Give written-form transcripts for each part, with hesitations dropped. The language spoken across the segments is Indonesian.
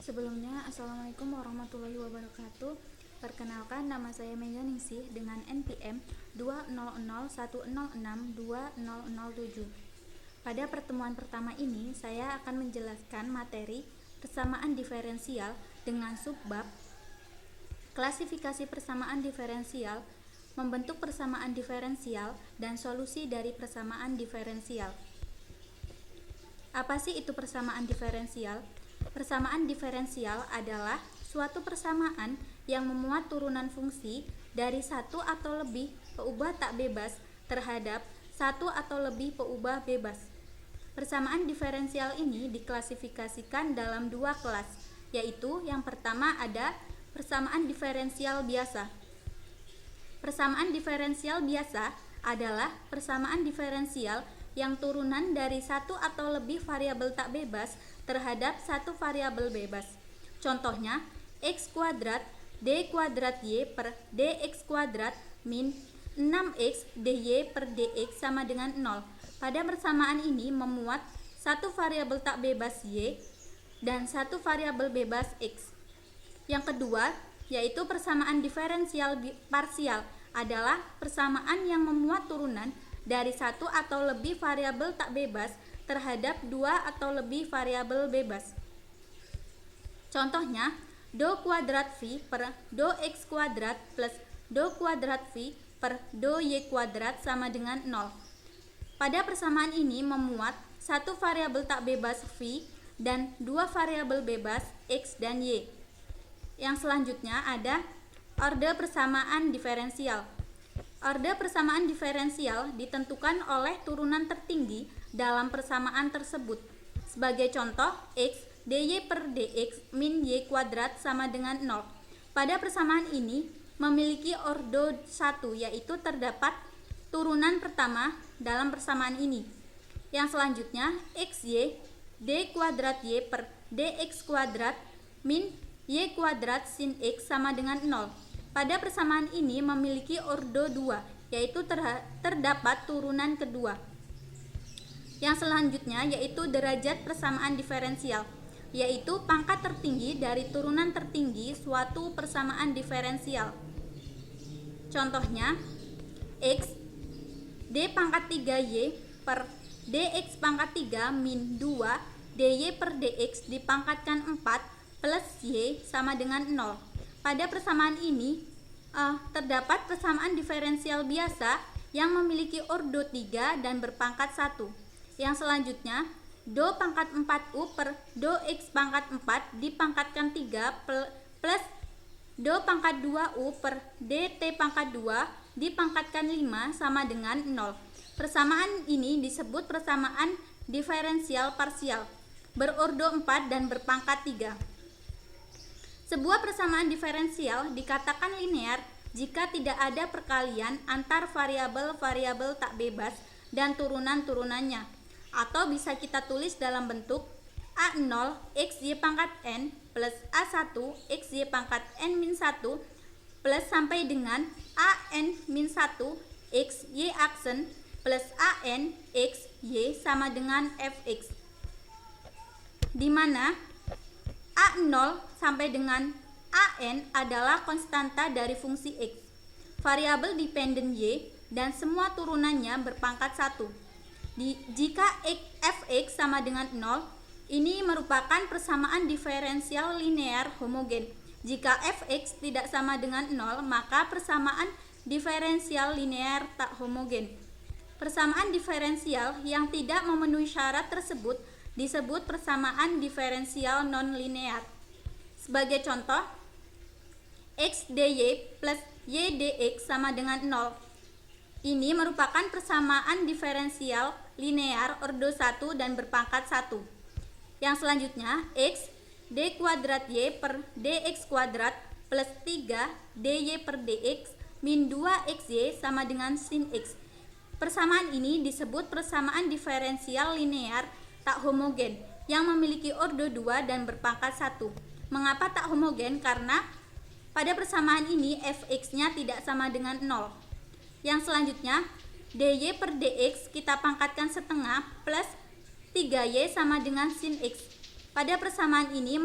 Sebelumnya, Assalamualaikum warahmatullahi wabarakatuh. Perkenalkan, nama saya Mega Ningsih dengan NPM 20010620007. Pada pertemuan pertama ini, saya akan menjelaskan materi persamaan diferensial dengan subbab klasifikasi persamaan diferensial, membentuk persamaan diferensial, dan solusi dari persamaan diferensial. Apa sih itu persamaan diferensial? Persamaan diferensial adalah suatu persamaan yang memuat turunan fungsi dari satu atau lebih peubah tak bebas terhadap satu atau lebih peubah bebas. Persamaan diferensial ini diklasifikasikan dalam dua kelas, yaitu yang pertama ada persamaan diferensial biasa. Persamaan diferensial biasa adalah persamaan diferensial yang turunan dari satu atau lebih variabel tak bebas terhadap satu variabel bebas. Contohnya, x kuadrat d kuadrat y per dx kuadrat min 6x dy per dx sama dengan 0. Pada persamaan ini memuat satu variabel tak bebas y dan satu variabel bebas x. Yang kedua, yaitu persamaan diferensial parsial adalah persamaan yang memuat turunan dari satu atau lebih variabel tak bebas terhadap dua atau lebih variabel bebas. Contohnya, do kuadrat v per do x kuadrat plus do kuadrat v per do y kuadrat sama dengan 0. Pada persamaan ini memuat satu variabel tak bebas v dan dua variabel bebas x dan y. Yang selanjutnya ada orde persamaan diferensial. Orde persamaan diferensial ditentukan oleh turunan tertinggi dalam persamaan tersebut. Sebagai contoh, x dy per dx min y kuadrat sama dengan 0. Pada persamaan ini memiliki orde 1, yaitu terdapat turunan pertama dalam persamaan ini. Yang selanjutnya, xy d kuadrat y per dx kuadrat min y kuadrat sin x sama dengan 0. Pada persamaan ini memiliki orde 2, yaitu terdapat turunan kedua. Yang selanjutnya yaitu derajat persamaan diferensial, yaitu pangkat tertinggi dari turunan tertinggi suatu persamaan diferensial. Contohnya, x d pangkat 3y per dx pangkat 3 min 2 dy per dx dipangkatkan 4 plus y sama dengan 0. Pada persamaan ini terdapat persamaan diferensial biasa yang memiliki orde 3 dan berpangkat 1. Yang selanjutnya, do pangkat 4u per do x pangkat 4 dipangkatkan 3 plus do pangkat 2u per dt pangkat 2 dipangkatkan 5 sama dengan 0. Persamaan ini disebut persamaan diferensial parsial, berorde 4 dan berpangkat 3. Sebuah persamaan diferensial dikatakan linear jika tidak ada perkalian antar variabel-variabel tak bebas dan turunan-turunannya, atau bisa kita tulis dalam bentuk A0 xy pangkat n plus A1 xy pangkat n min 1 plus sampai dengan an min 1 xy aksen plus an xy sama dengan fx, di mana A0 sampai dengan an adalah konstanta dari fungsi x, variabel dependen y, dan semua turunannya berpangkat 1. Jika fx sama dengan 0, ini merupakan persamaan diferensial linear homogen. Jika fx tidak sama dengan 0, maka persamaan diferensial linear tak homogen. Persamaan diferensial yang tidak memenuhi syarat tersebut disebut persamaan diferensial non-linear. Sebagai contoh, x dy plus y dx sama dengan 0. Ini merupakan persamaan diferensial linear orde 1 dan berpangkat 1. Yang selanjutnya, x d kuadrat y per dx kuadrat plus 3 dy per dx min 2xy sama dengan sin x. Persamaan ini disebut persamaan diferensial linear tak homogen yang memiliki orde 2 dan berpangkat 1. Mengapa tak homogen? Karena pada persamaan ini fx-nya tidak sama dengan 0. Yang selanjutnya, dy per dx kita pangkatkan setengah plus 3y sama dengan sin x. Pada persamaan ini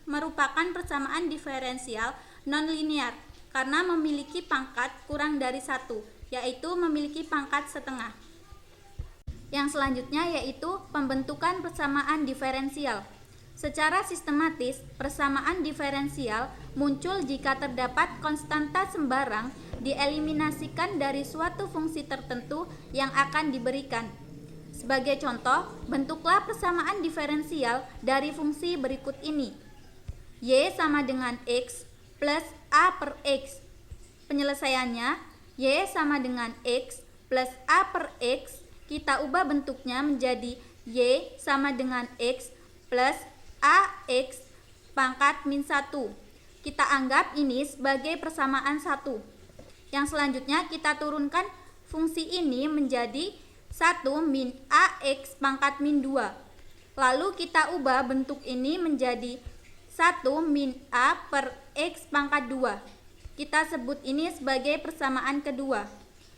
merupakan persamaan diferensial nonlinear karena memiliki pangkat kurang dari 1, yaitu memiliki pangkat setengah. Yang selanjutnya yaitu pembentukan persamaan diferensial. Secara sistematis, persamaan diferensial muncul jika terdapat konstanta sembarang dieliminasikan dari suatu fungsi tertentu yang akan diberikan. Sebagai contoh, bentuklah persamaan diferensial dari fungsi berikut ini. Y sama dengan X plus A per X. Penyelesaiannya, Y sama dengan X plus A per X. Kita ubah bentuknya menjadi Y sama dengan X plus AX pangkat min 1. Kita anggap ini sebagai persamaan 1. Yang selanjutnya kita turunkan fungsi ini menjadi 1 min AX pangkat min 2. Lalu kita ubah bentuk ini menjadi 1 min A per X pangkat 2. Kita sebut ini sebagai persamaan kedua.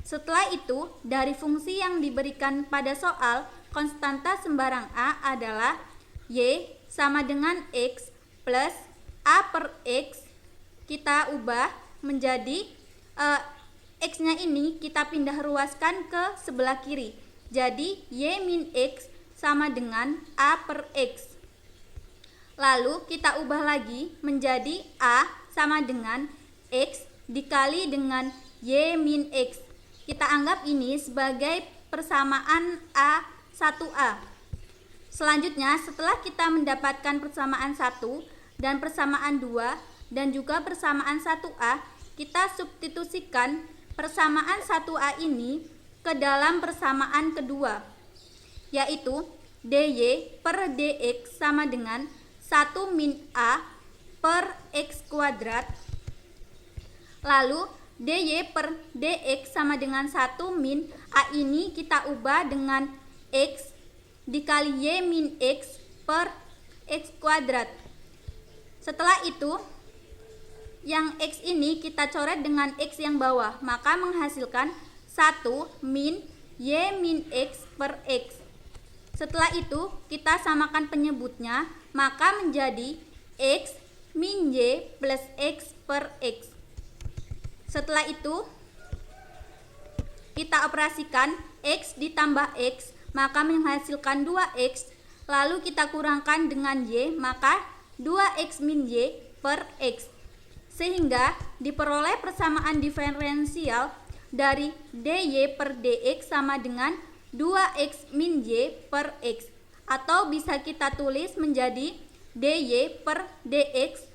Setelah itu, dari fungsi yang diberikan pada soal, konstanta sembarang A adalah Y sama dengan X plus A per X. Kita ubah menjadi X-nya ini kita pindah ruaskan ke sebelah kiri. Jadi Y min X sama dengan A per X. Lalu kita ubah lagi menjadi A sama dengan X dikali dengan Y min X. Kita anggap ini sebagai persamaan A1A. Selanjutnya, setelah kita mendapatkan persamaan 1 dan persamaan 2 dan juga persamaan 1A, kita substitusikan persamaan 1A ini ke dalam persamaan kedua, yaitu dy per dx sama dengan 1 min A per x kuadrat. Lalu dy per dx sama dengan 1 min A ini kita ubah dengan x dikali y min x per x kuadrat. Setelah itu, yang x ini kita coret dengan x yang bawah, maka menghasilkan 1 min y min x per x. Setelah itu, kita samakan penyebutnya, maka menjadi x min y plus x per x. Setelah itu, kita operasikan x ditambah x, maka menghasilkan 2x, lalu kita kurangkan dengan y, maka 2x min y per x. Sehingga diperoleh persamaan diferensial dari dy per dx sama dengan 2x min y per x. Atau bisa kita tulis menjadi dy per dx,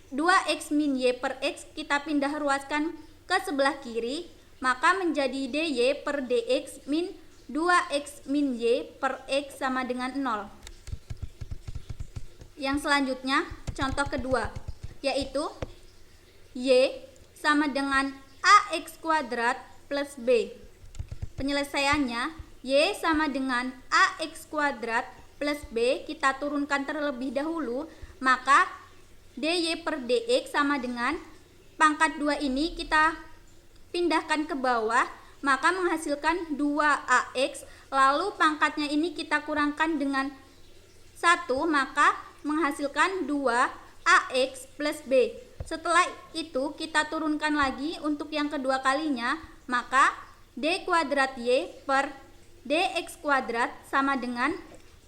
2x min y per x kita pindah ruaskan ke sebelah kiri, maka menjadi dy per dx min 2x min y per x sama dengan 0. Yang selanjutnya, contoh kedua, yaitu y sama dengan ax kuadrat plus b. Penyelesaiannya, y sama dengan ax kuadrat plus b kita turunkan terlebih dahulu, maka dy per dx sama dengan pangkat 2 ini kita pindahkan ke bawah, maka menghasilkan 2ax, lalu pangkatnya ini kita kurangkan dengan 1, maka menghasilkan 2ax plus b. Setelah itu kita turunkan lagi untuk yang kedua kalinya, maka d kuadrat y per dx kuadrat sama dengan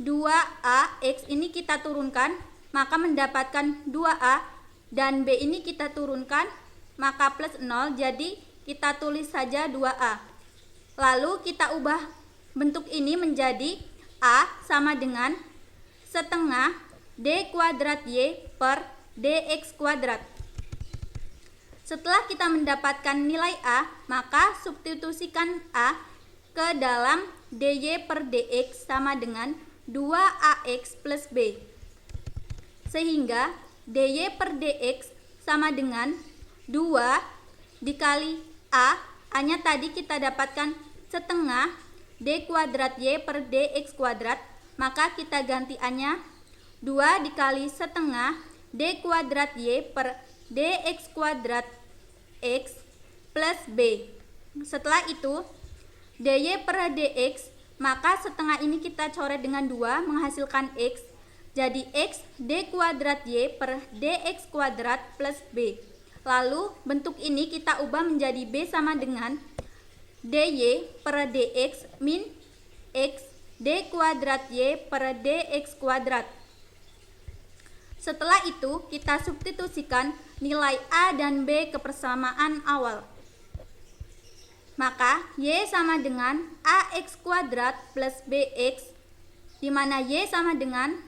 2ax ini kita turunkan, maka mendapatkan 2a, dan b ini kita turunkan, maka plus 0, jadi kita tulis saja 2a. Lalu kita ubah bentuk ini menjadi a sama dengan setengah d kuadrat y per dx kuadrat. Setelah kita mendapatkan nilai a, maka substitusikan a ke dalam dy per dx sama dengan 2ax plus b. Sehingga dy per dx sama dengan 2 dikali a-nya tadi kita dapatkan setengah d kuadrat y per dx kuadrat, maka kita ganti a-nya 2 dikali setengah d kuadrat y per dx kuadrat x plus b. Setelah itu dy per dx, maka setengah ini kita coret dengan 2 menghasilkan x, Jadi X D kuadrat Y per DX kuadrat plus B. Lalu bentuk ini kita ubah menjadi B sama dengan DY per DX min X D kuadrat Y per DX kuadrat. Setelah itu kita substitusikan nilai A dan B ke persamaan awal. Maka Y sama dengan AX kuadrat plus BX, di mana Y sama dengan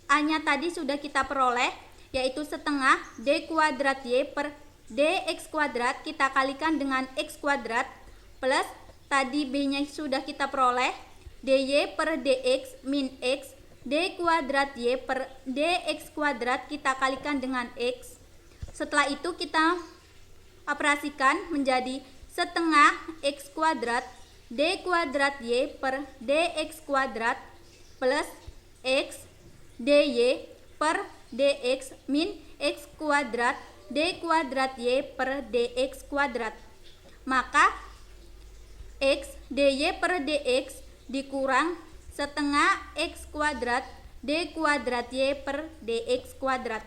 A-nya tadi sudah kita peroleh, yaitu setengah D kuadrat Y per DX kuadrat kita kalikan dengan X kuadrat, plus tadi B-nya sudah kita peroleh, DY per DX min X D kuadrat Y per DX kuadrat kita kalikan dengan X. Setelah itu kita operasikan menjadi setengah X kuadrat D kuadrat Y per DX kuadrat plus X DY per DX min X kuadrat D kuadrat Y per DX kuadrat. Maka X DY per DX dikurang setengah X kuadrat D kuadrat Y per DX kuadrat.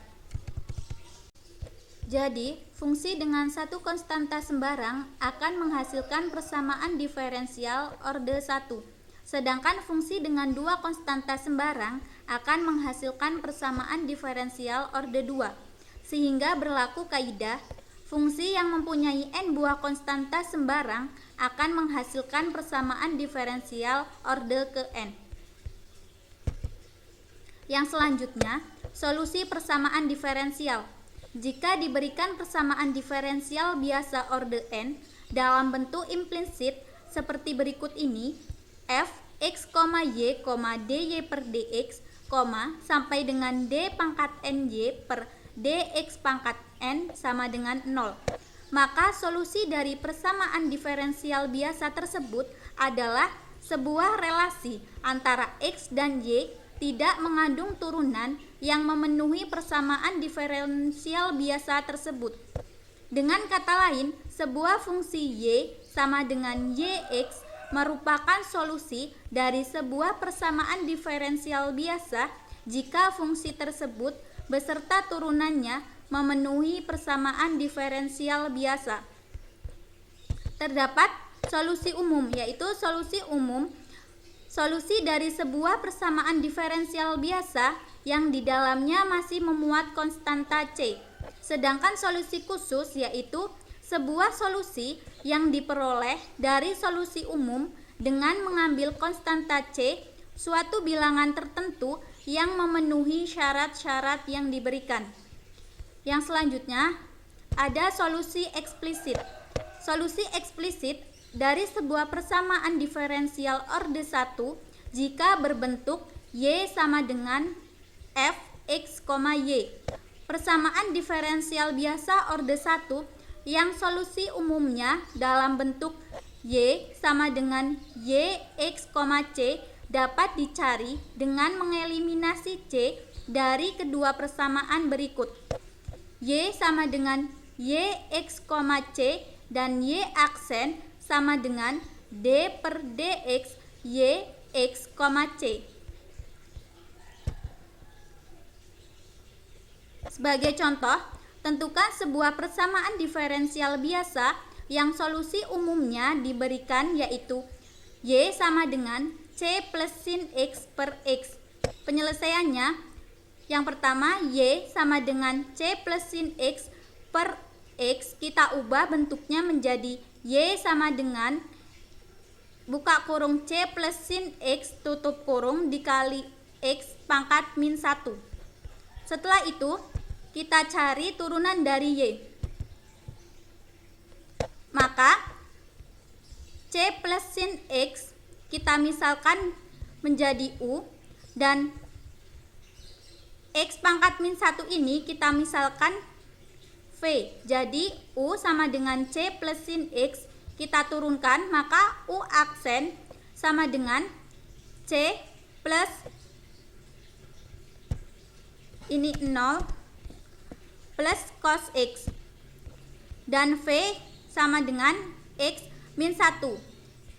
Jadi, fungsi dengan satu konstanta sembarang akan menghasilkan persamaan diferensial orde 1. Sedangkan fungsi dengan dua konstanta sembarang akan menghasilkan persamaan diferensial orde 2. Sehingga berlaku kaidah, fungsi yang mempunyai n buah konstanta sembarang akan menghasilkan persamaan diferensial orde ke n. Yang selanjutnya, solusi persamaan diferensial. Jika diberikan persamaan diferensial biasa orde n dalam bentuk implisit seperti berikut ini, f x, y, dy per dx, sampai dengan d pangkat ny per dx pangkat n sama dengan 0. Maka solusi dari persamaan diferensial biasa tersebut adalah sebuah relasi antara x dan y tidak mengandung turunan yang memenuhi persamaan diferensial biasa tersebut. Dengan kata lain, sebuah fungsi y sama dengan yx merupakan solusi dari sebuah persamaan diferensial biasa jika fungsi tersebut beserta turunannya memenuhi persamaan diferensial biasa. Terdapat solusi umum, yaitu solusi dari sebuah persamaan diferensial biasa yang di dalamnya masih memuat konstanta C. Sedangkan solusi khusus yaitu sebuah solusi yang diperoleh dari solusi umum dengan mengambil konstanta C suatu bilangan tertentu yang memenuhi syarat-syarat yang diberikan. Yang selanjutnya ada solusi eksplisit. Solusi eksplisit dari sebuah persamaan diferensial orde 1 jika berbentuk y sama dengan f x, y. Persamaan diferensial biasa orde 1 yang solusi umumnya dalam bentuk y sama dengan y x, c dapat dicari dengan mengeliminasi c dari kedua persamaan berikut. Y sama dengan y x, c dan y aksen sama dengan d per dx y x, c. Sebagai contoh, tentukan sebuah persamaan diferensial biasa yang solusi umumnya diberikan yaitu y sama dengan c plus sin x per x. Penyelesaiannya, yang pertama y sama dengan c plus sin x per x kita ubah bentuknya menjadi y sama dengan buka kurung c plus sin x tutup kurung dikali x pangkat min 1. Setelah itu kita cari turunan dari y. Maka c plus sin x kita misalkan menjadi u dan x pangkat min 1 ini kita misalkan v. Jadi u sama dengan c plus sin x kita turunkan, maka u aksen sama dengan c plus ini 0 plus cos x dan v sama dengan x min 1.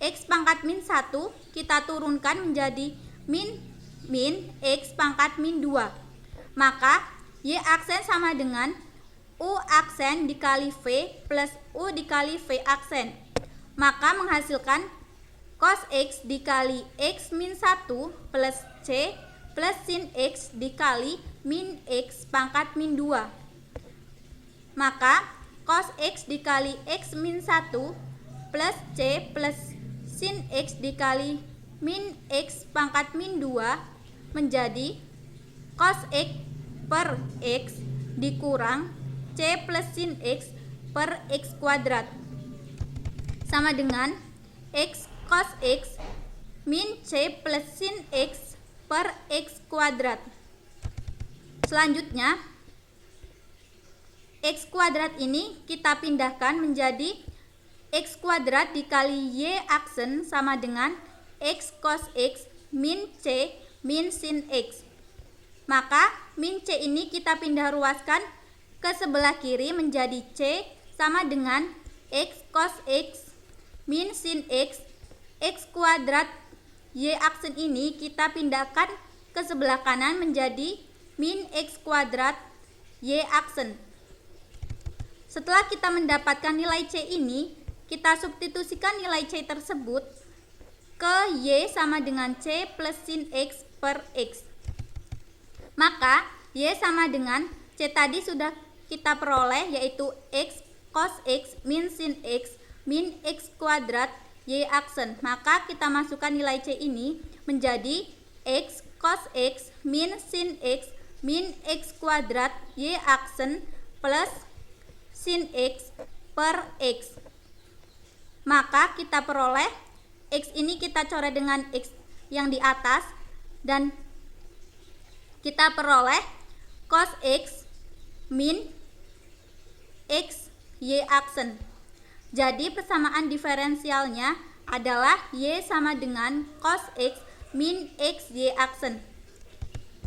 X pangkat min 1 kita turunkan menjadi min min X pangkat min 2. Maka Y aksen sama dengan U aksen dikali V plus U dikali V aksen. Maka menghasilkan cos X dikali X min 1 plus C plus sin X dikali min X pangkat min 2. Maka cos X dikali X min 1 plus C plus sin X dikali min X pangkat min 2 menjadi cos X per X dikurang C plus sin X per X kuadrat sama dengan X cos X min C plus sin X per X kuadrat. Selanjutnya X kuadrat ini kita pindahkan menjadi X kuadrat dikali Y aksen sama dengan X cos X min C min sin X. Maka min C ini kita pindah ruaskan ke sebelah kiri menjadi C sama dengan X cos X min sin X. X kuadrat Y aksen ini kita pindahkan ke sebelah kanan menjadi min X kuadrat Y aksen. Setelah kita mendapatkan nilai C ini, kita substitusikan nilai C tersebut ke Y sama dengan C plus sin X per X. Maka Y sama dengan C tadi sudah kita peroleh, yaitu X cos X min sin X min X kuadrat Y aksen. Maka kita masukkan nilai C ini menjadi X cos X min sin X min X kuadrat Y aksen plus sin X per X. Maka kita peroleh X ini kita coret dengan X yang di atas dan kita peroleh cos X min X Y aksen. Jadi persamaan diferensialnya adalah Y sama dengan cos X min X Y aksen.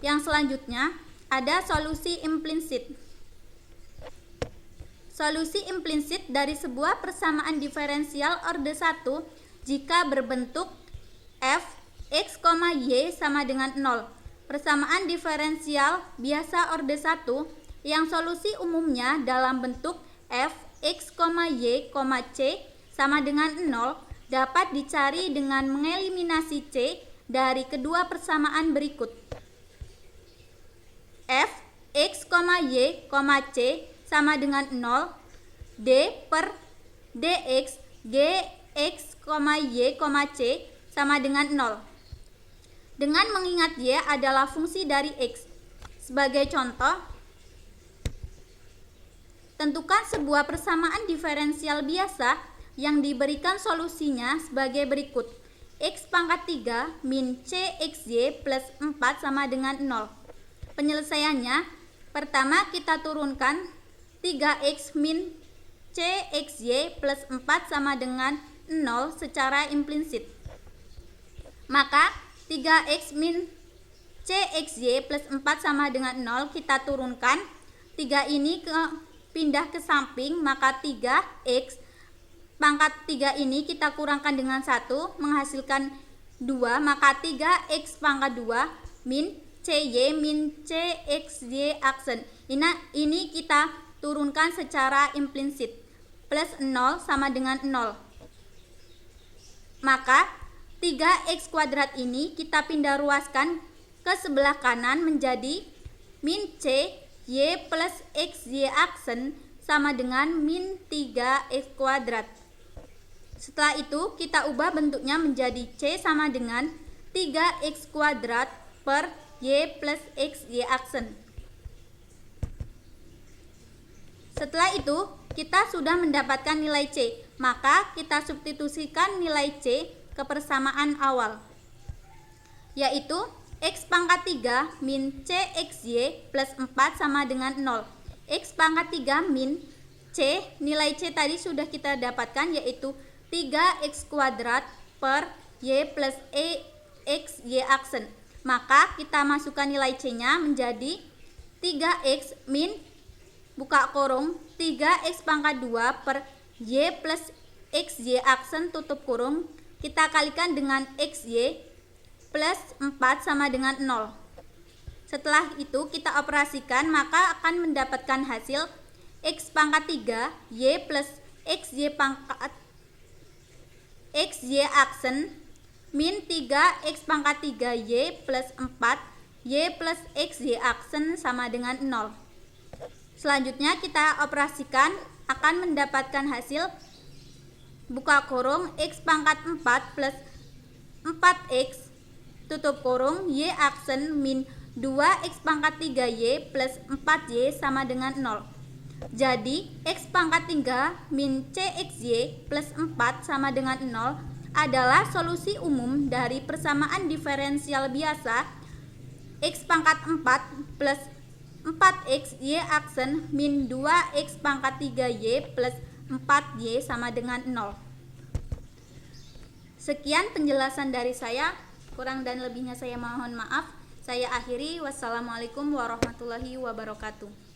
Yang selanjutnya ada solusi implisit. Solusi implisit dari sebuah persamaan diferensial orde 1 jika berbentuk f x, y sama dengan 0. Persamaan diferensial biasa orde 1 yang solusi umumnya dalam bentuk f x, y, c sama dengan 0 dapat dicari dengan mengeliminasi c dari kedua persamaan berikut. F x, y, c sama dengan 0, d per dx gx, y, c sama dengan 0. Dengan mengingat y adalah fungsi dari x. Sebagai contoh, tentukan sebuah persamaan diferensial biasa yang diberikan solusinya sebagai berikut. X pangkat 3 min cxy plus 4 sama dengan 0. Penyelesaiannya, pertama kita turunkan 3x min cxy plus 4 sama dengan 0 secara implisit. Maka 3x min cxy plus 4 sama dengan 0 kita turunkan. 3 ini pindah ke samping, maka 3x pangkat 3 ini kita kurangkan dengan 1 menghasilkan 2, maka 3x pangkat 2 min cy min cxy aksen. Ini kita turunkan secara implisit. Plus 0 sama dengan 0. Maka 3x kuadrat ini kita pindah ruaskan ke sebelah kanan menjadi min c y plus xy aksen sama dengan min 3x kuadrat. Setelah itu kita ubah bentuknya menjadi c sama dengan 3x kuadrat per y plus xy aksen. Setelah itu kita sudah mendapatkan nilai c, maka kita substitusikan nilai c ke persamaan awal, yaitu x pangkat 3 min cxy plus 4 sama dengan 0. X pangkat 3 min c, nilai c tadi sudah kita dapatkan, yaitu 3x kuadrat per y plus xy aksen. Maka kita masukkan nilai c-nya menjadi 3x min buka kurung 3x pangkat 2 per y plus xy aksen tutup kurung, kita kalikan dengan xy plus 4 sama dengan 0. Setelah itu kita operasikan, maka akan mendapatkan hasil X pangkat 3 Y plus XY pangkat XY aksen min 3 X pangkat 3 Y plus 4 Y plus XY aksen sama dengan 0. Selanjutnya kita operasikan, akan mendapatkan hasil buka kurung X pangkat 4 plus 4X tutup kurung Y aksen min 2X pangkat 3Y plus 4Y sama dengan 0. Jadi X pangkat 3 min CXY plus 4 sama dengan 0 adalah solusi umum dari persamaan diferensial biasa X pangkat 4 plus 4X Y aksen min 2X pangkat 3Y plus 4Y sama dengan 0. Sekian penjelasan dari saya, kurang dan lebihnya saya mohon maaf. Saya akhiri, wassalamualaikum warahmatullahi wabarakatuh.